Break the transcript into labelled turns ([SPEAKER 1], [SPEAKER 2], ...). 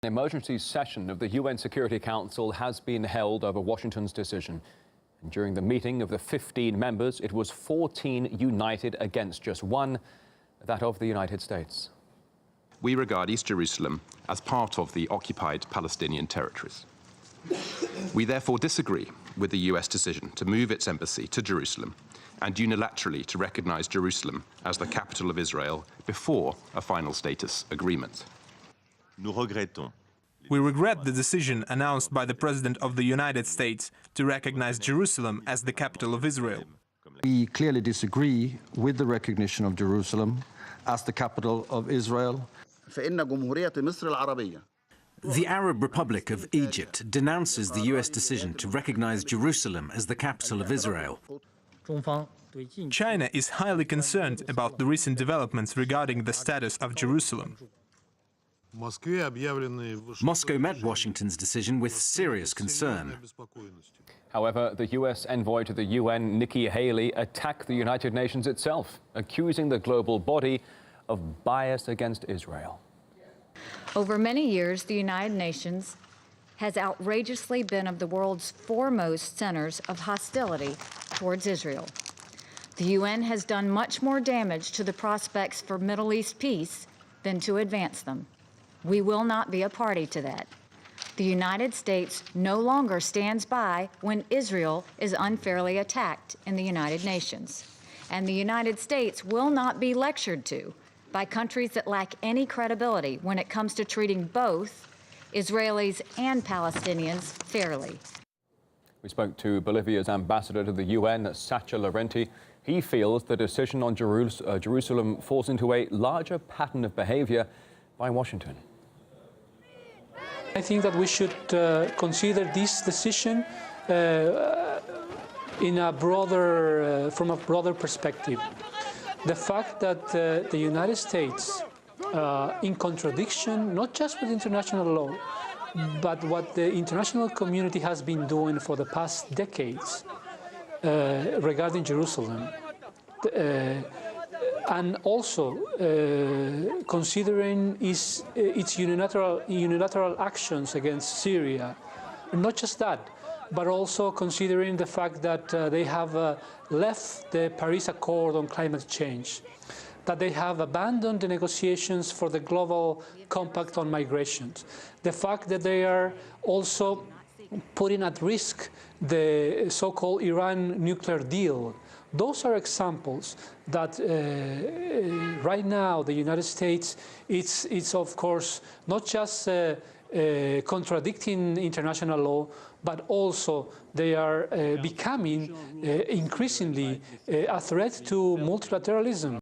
[SPEAKER 1] An emergency session of the UN Security Council has been held over Washington's decision. And during the meeting of the 15 members, it was 14 united against just one, that of the United States.
[SPEAKER 2] We regard East Jerusalem as part of the occupied Palestinian territories. We therefore disagree with the US decision to move its embassy to Jerusalem and unilaterally to recognize Jerusalem as the capital of Israel before a final status agreement.
[SPEAKER 3] We regret the decision announced by the President of the United States to recognize Jerusalem as the capital of Israel.
[SPEAKER 4] We clearly disagree with the recognition of Jerusalem as the capital of Israel.
[SPEAKER 5] The Arab Republic of Egypt denounces the US decision to recognize Jerusalem as the capital of Israel.
[SPEAKER 3] China is highly concerned about the recent developments regarding the status of Jerusalem.
[SPEAKER 5] Moscow met Washington's decision with serious concern.
[SPEAKER 1] However, the US envoy to the UN, Nikki Haley, attacked the United Nations itself, accusing the global body of bias against Israel.
[SPEAKER 6] Over many years, the United Nations has outrageously been of the world's foremost centers of hostility towards Israel. The UN has done much more damage to the prospects for Middle East peace than to advance them. We will not be a party to that. The United States no longer stands by when Israel is unfairly attacked in the United Nations. And the United States will not be lectured to by countries that lack any credibility when it comes to treating both Israelis and Palestinians fairly.
[SPEAKER 1] We spoke to Bolivia's ambassador to the UN, Sacha Llorenti. He feels the decision on Jerusalem falls into a larger pattern of behaviour by Washington.
[SPEAKER 7] I think that we should consider this decision in a broader, from a broader perspective. The fact that the United States, in contradiction not just with international law, but what the international community has been doing for the past decades regarding Jerusalem, and also considering its unilateral actions against Syria. Not just that, but also considering the fact that they have left the Paris Accord on climate change, that they have abandoned the negotiations for the global compact on migrations, the fact that they are also putting at risk the so-called Iran nuclear deal. Those are examples that right now the United States, it's of course not just contradicting international law, but also they are becoming increasingly a threat to multilateralism.